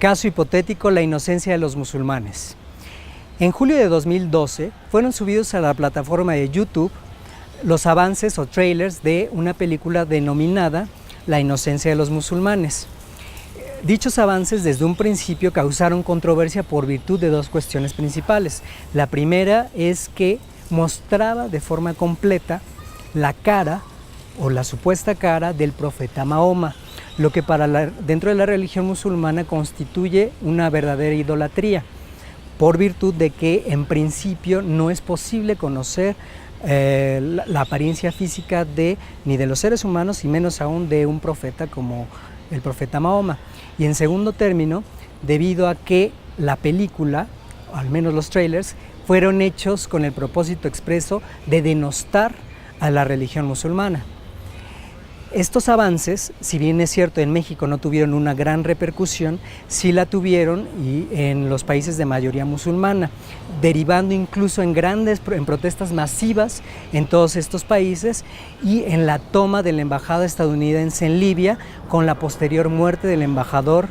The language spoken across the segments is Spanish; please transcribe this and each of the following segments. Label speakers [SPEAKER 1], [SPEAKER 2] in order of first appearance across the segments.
[SPEAKER 1] Caso hipotético: la inocencia de los musulmanes. En julio de 2012 fueron subidos a la plataforma de YouTube los avances o trailers de una película denominada La inocencia de los musulmanes. Dichos avances desde un principio causaron controversia por virtud de dos cuestiones principales. La primera es que mostraba de forma completa la cara o la supuesta cara del profeta Mahoma, lo que dentro de la religión musulmana constituye una verdadera idolatría, por virtud de que en principio no es posible conocer la apariencia física ni de los seres humanos y menos aún de un profeta como el profeta Mahoma. Y en segundo término, debido a que la película, o al menos los trailers, fueron hechos con el propósito expreso de denostar a la religión musulmana. Estos avances, si bien es cierto en México no tuvieron una gran repercusión, sí la tuvieron en los países de mayoría musulmana, derivando incluso en protestas masivas en todos estos países y en la toma de la embajada estadounidense en Libia, con la posterior muerte del embajador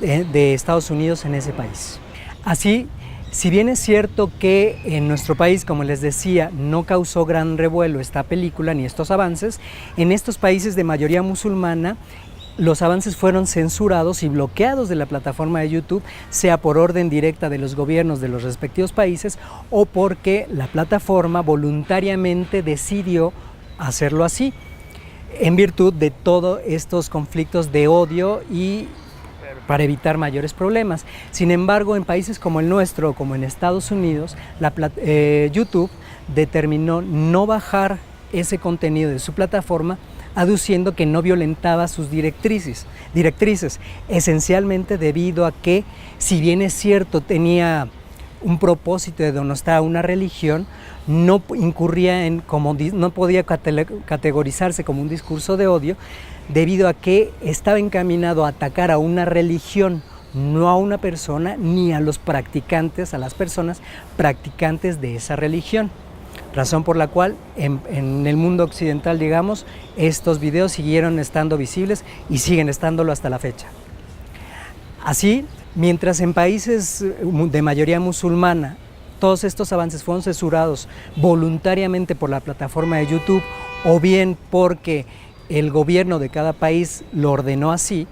[SPEAKER 1] de Estados Unidos en ese país. Así, si bien es cierto que en nuestro país, como les decía, no causó gran revuelo esta película ni estos avances, en estos países de mayoría musulmana los avances fueron censurados y bloqueados de la plataforma de YouTube, sea por orden directa de los gobiernos de los respectivos países o porque la plataforma voluntariamente decidió hacerlo así, en virtud de todos estos conflictos de odio y para evitar mayores problemas. Sin embargo, en países como el nuestro, como en Estados Unidos, YouTube determinó no bajar ese contenido de su plataforma, aduciendo que no violentaba sus directrices, esencialmente debido a que, si bien es cierto, tenía un propósito de denostar a una religión, no incurría no podía categorizarse como un discurso de odio, debido a que estaba encaminado a atacar a una religión, no a una persona ni a los practicantes, a las personas practicantes de esa religión. Razón por la cual en el mundo occidental, digamos, estos videos siguieron estando visibles y siguen estándolo hasta la fecha. Así, mientras en países de mayoría musulmana todos estos avances fueron censurados voluntariamente por la plataforma de YouTube o bien porque el gobierno de cada país lo ordenó así,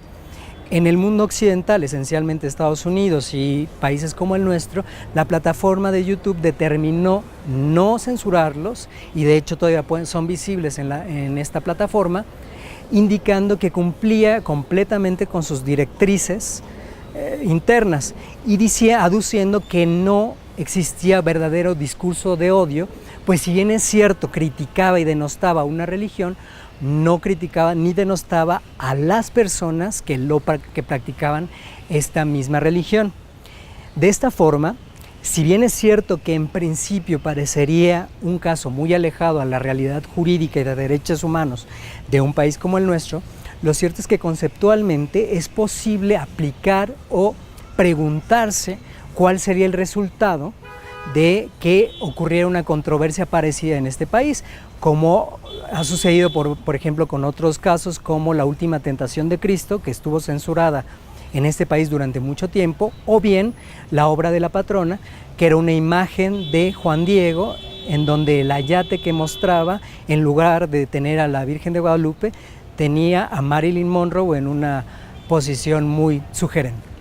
[SPEAKER 1] en el mundo occidental, esencialmente Estados Unidos y países como el nuestro, la plataforma de YouTube determinó no censurarlos y de hecho todavía son visibles en esta plataforma, indicando que cumplía completamente con sus directrices internas y aduciendo que no existía verdadero discurso de odio, pues si bien es cierto criticaba y denostaba una religión, no criticaba ni denostaba a las personas que practicaban esta misma religión. De esta forma, si bien es cierto que en principio parecería un caso muy alejado a la realidad jurídica y de derechos humanos de un país como el nuestro, lo cierto es que conceptualmente es posible aplicar o preguntarse cuál sería el resultado de que ocurriera una controversia parecida en este país, como ha sucedido por ejemplo con otros casos como La Última Tentación de Cristo, que estuvo censurada en este país durante mucho tiempo, o bien La Obra de la Patrona, que era una imagen de Juan Diego en donde el ayate que mostraba, en lugar de tener a la Virgen de Guadalupe, tenía a Marilyn Monroe en una posición muy sugerente.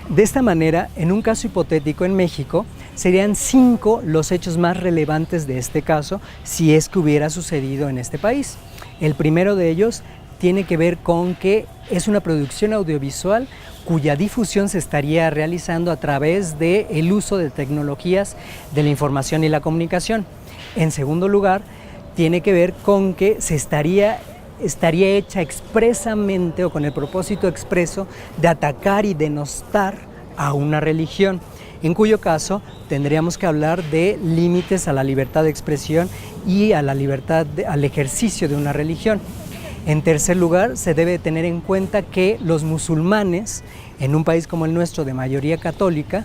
[SPEAKER 1] De esta manera, en un caso hipotético en México, serían 5 los hechos más relevantes de este caso si es que hubiera sucedido en este país. El primero de ellos tiene que ver con que es una producción audiovisual cuya difusión se estaría realizando a través del uso de tecnologías de la información y la comunicación. En segundo lugar, tiene que ver con que estaría hecha expresamente o con el propósito expreso de atacar y denostar a una religión, en cuyo caso tendríamos que hablar de límites a la libertad de expresión y a la libertad al ejercicio de una religión. En tercer lugar, se debe tener en cuenta que los musulmanes, en un país como el nuestro de mayoría católica,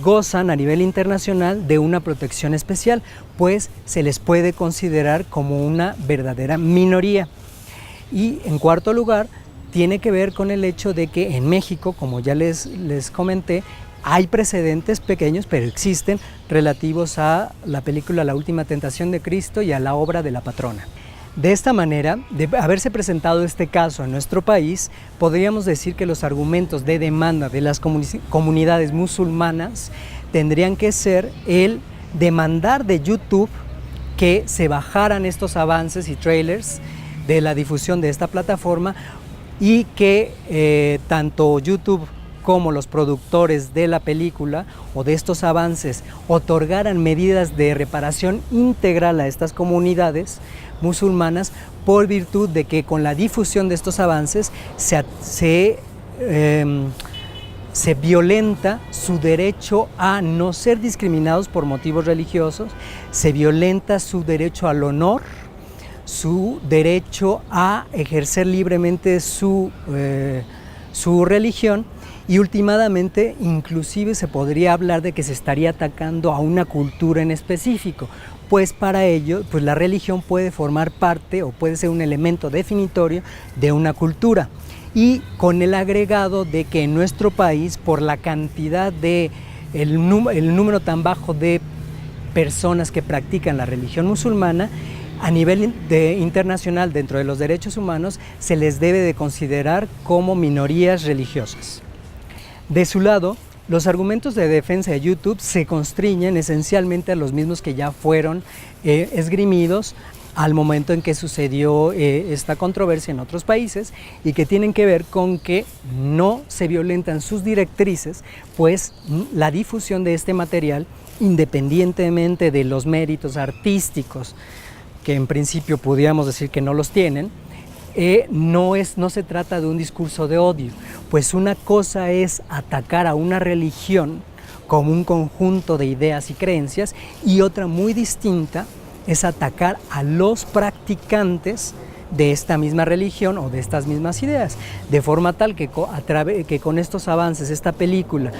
[SPEAKER 1] gozan a nivel internacional de una protección especial, pues se les puede considerar como una verdadera minoría. Y en cuarto lugar, tiene que ver con el hecho de que en México, como ya les comenté, hay precedentes pequeños, pero existen, relativos a la película La Última Tentación de Cristo y a la obra de La Patrona. De esta manera, de haberse presentado este caso en nuestro país, podríamos decir que los argumentos de demanda de las comunidades musulmanas tendrían que ser el demandar de YouTube que se bajaran estos avances y trailers de la difusión de esta plataforma y que tanto YouTube como los productores de la película o de estos avances otorgaran medidas de reparación integral a estas comunidades musulmanas, por virtud de que con la difusión de estos avances se violenta su derecho a no ser discriminados por motivos religiosos, se violenta su derecho al honor, su derecho a ejercer libremente su religión, y últimamente inclusive se podría hablar de que se estaría atacando a una cultura en específico, pues para ello pues la religión puede formar parte o puede ser un elemento definitorio de una cultura, y con el agregado de que en nuestro país, por la cantidad de el número tan bajo de personas que practican la religión musulmana, a nivel internacional, dentro de los derechos humanos, se les debe de considerar como minorías religiosas. De su lado, los argumentos de defensa de YouTube se constriñen esencialmente a los mismos que ya fueron esgrimidos al momento en que sucedió esta controversia en otros países, y que tienen que ver con que no se violentan sus directrices, pues la difusión de este material, independientemente de los méritos artísticos, que en principio podríamos decir que no los tienen, no se trata de un discurso de odio, pues una cosa es atacar a una religión como un conjunto de ideas y creencias, y otra muy distinta es atacar a los practicantes de esta misma religión o de estas mismas ideas, de forma tal que con estos avances, esta película,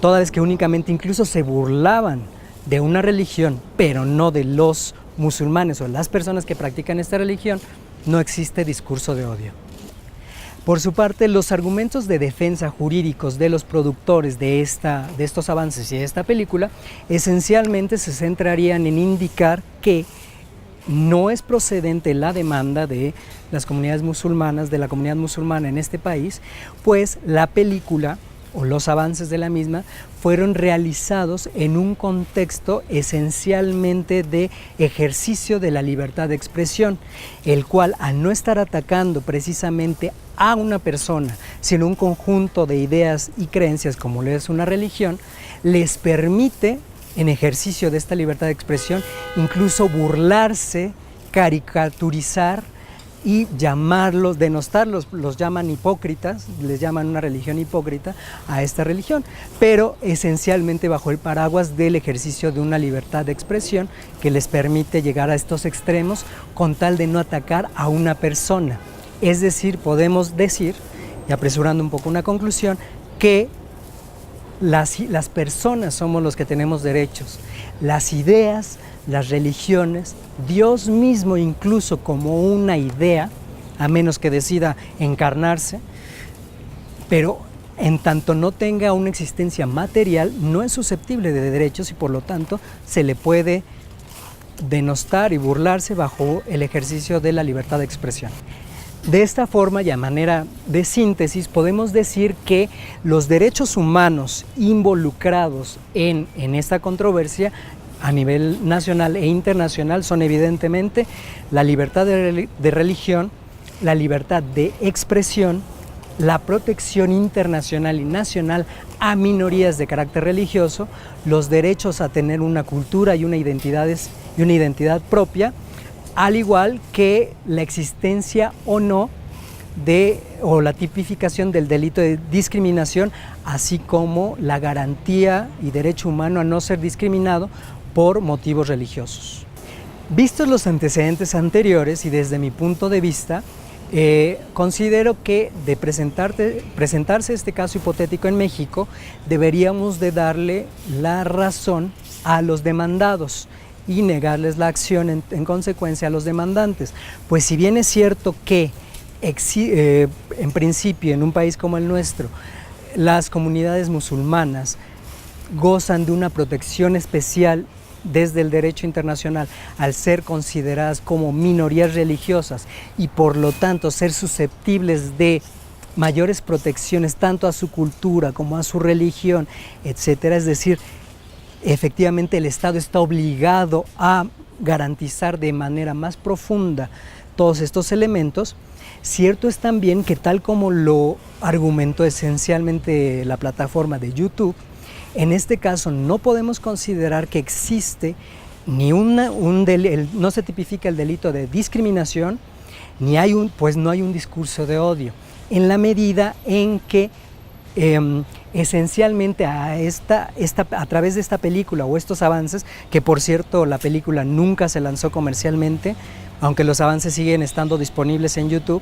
[SPEAKER 1] toda vez que únicamente incluso se burlaban de una religión, pero no de los musulmanes o las personas que practican esta religión, no existe discurso de odio. Por su parte, los argumentos de defensa jurídicos de los productores de estos avances y de esta película esencialmente se centrarían en indicar que no es procedente la demanda de las comunidades musulmanas, de la comunidad musulmana en este país, pues la película o los avances de la misma fueron realizados en un contexto esencialmente de ejercicio de la libertad de expresión, el cual, al no estar atacando precisamente a una persona, sino un conjunto de ideas y creencias como lo es una religión, les permite, en ejercicio de esta libertad de expresión, incluso burlarse, caricaturizar y llamarlos, denostarlos, los llaman hipócritas, les llaman una religión hipócrita a esta religión, pero esencialmente bajo el paraguas del ejercicio de una libertad de expresión que les permite llegar a estos extremos con tal de no atacar a una persona. Es decir, podemos decir, y apresurando un poco una conclusión, que las personas somos los que tenemos derechos, las ideas, las religiones, Dios mismo incluso como una idea, a menos que decida encarnarse, pero en tanto no tenga una existencia material, no es susceptible de derechos, y por lo tanto se le puede denostar y burlarse bajo el ejercicio de la libertad de expresión. De esta forma y a manera de síntesis, podemos decir que los derechos humanos involucrados en esta controversia a nivel nacional e internacional son evidentemente la libertad de religión, la libertad de expresión, la protección internacional y nacional a minorías de carácter religioso, los derechos a tener una cultura y una identidad propia, al igual que la existencia o no o la tipificación del delito de discriminación, así como la garantía y derecho humano a no ser discriminado por motivos religiosos. Vistos los antecedentes anteriores y desde mi punto de vista, considero que de presentarse este caso hipotético en México, deberíamos de darle la razón a los demandados y negarles la acción en consecuencia a los demandantes. Pues si bien es cierto que en principio, en un país como el nuestro, las comunidades musulmanas gozan de una protección especial desde el derecho internacional al ser consideradas como minorías religiosas y por lo tanto ser susceptibles de mayores protecciones tanto a su cultura como a su religión, etcétera. Es decir, efectivamente el Estado está obligado a garantizar de manera más profunda todos estos elementos. Cierto es también que, tal como lo argumentó esencialmente la plataforma de YouTube, en este caso no podemos considerar que existe ni no se tipifica el delito de discriminación, ni no hay un discurso de odio, en la medida en que esencialmente a través de esta película o estos avances, que por cierto la película nunca se lanzó comercialmente, aunque los avances siguen estando disponibles en YouTube,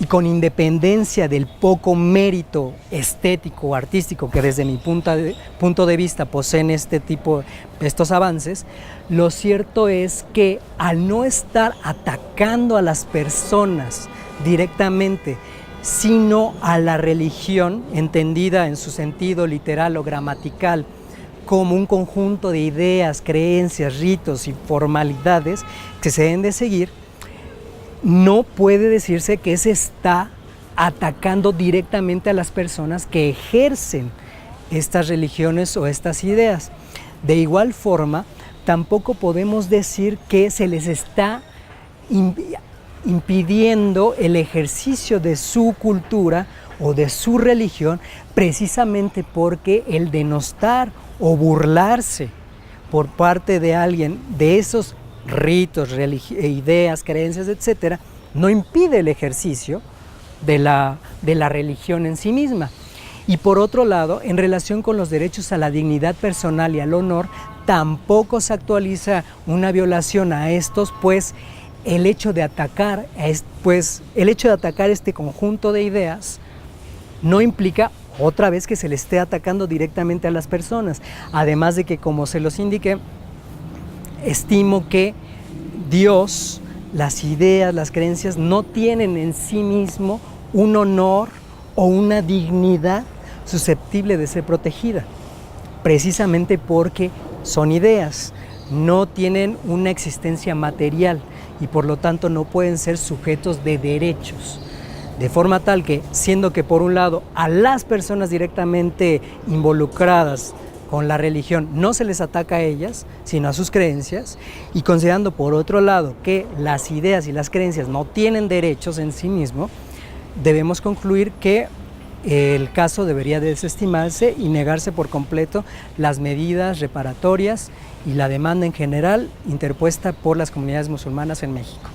[SPEAKER 1] y con independencia del poco mérito estético o artístico que desde mi punto de vista poseen estos avances, lo cierto es que al no estar atacando a las personas directamente, sino a la religión, entendida en su sentido literal o gramatical, como un conjunto de ideas, creencias, ritos y formalidades que se deben de seguir, no puede decirse que se está atacando directamente a las personas que ejercen estas religiones o estas ideas. De igual forma, tampoco podemos decir que se les está impidiendo el ejercicio de su cultura o de su religión, precisamente porque el denostar o burlarse por parte de alguien de esos ritos, ideas, creencias, etcétera, no impide el ejercicio de la religión en sí misma. Y por otro lado, en relación con los derechos a la dignidad personal y al honor, tampoco se actualiza una violación a estos, pues el hecho de atacar este conjunto de ideas no implica otra vez que se le esté atacando directamente a las personas. Además de que, como se los indiqué, estimo que Dios, las ideas, las creencias no tienen en sí mismo un honor o una dignidad susceptible de ser protegida, precisamente porque son ideas, no tienen una existencia material y por lo tanto no pueden ser sujetos de derechos. De forma tal que, siendo que por un lado a las personas directamente involucradas con la religión no se les ataca a ellas, sino a sus creencias, y considerando por otro lado que las ideas y las creencias no tienen derechos en sí mismo, debemos concluir que el caso debería desestimarse y negarse por completo las medidas reparatorias y la demanda en general interpuesta por las comunidades musulmanas en México.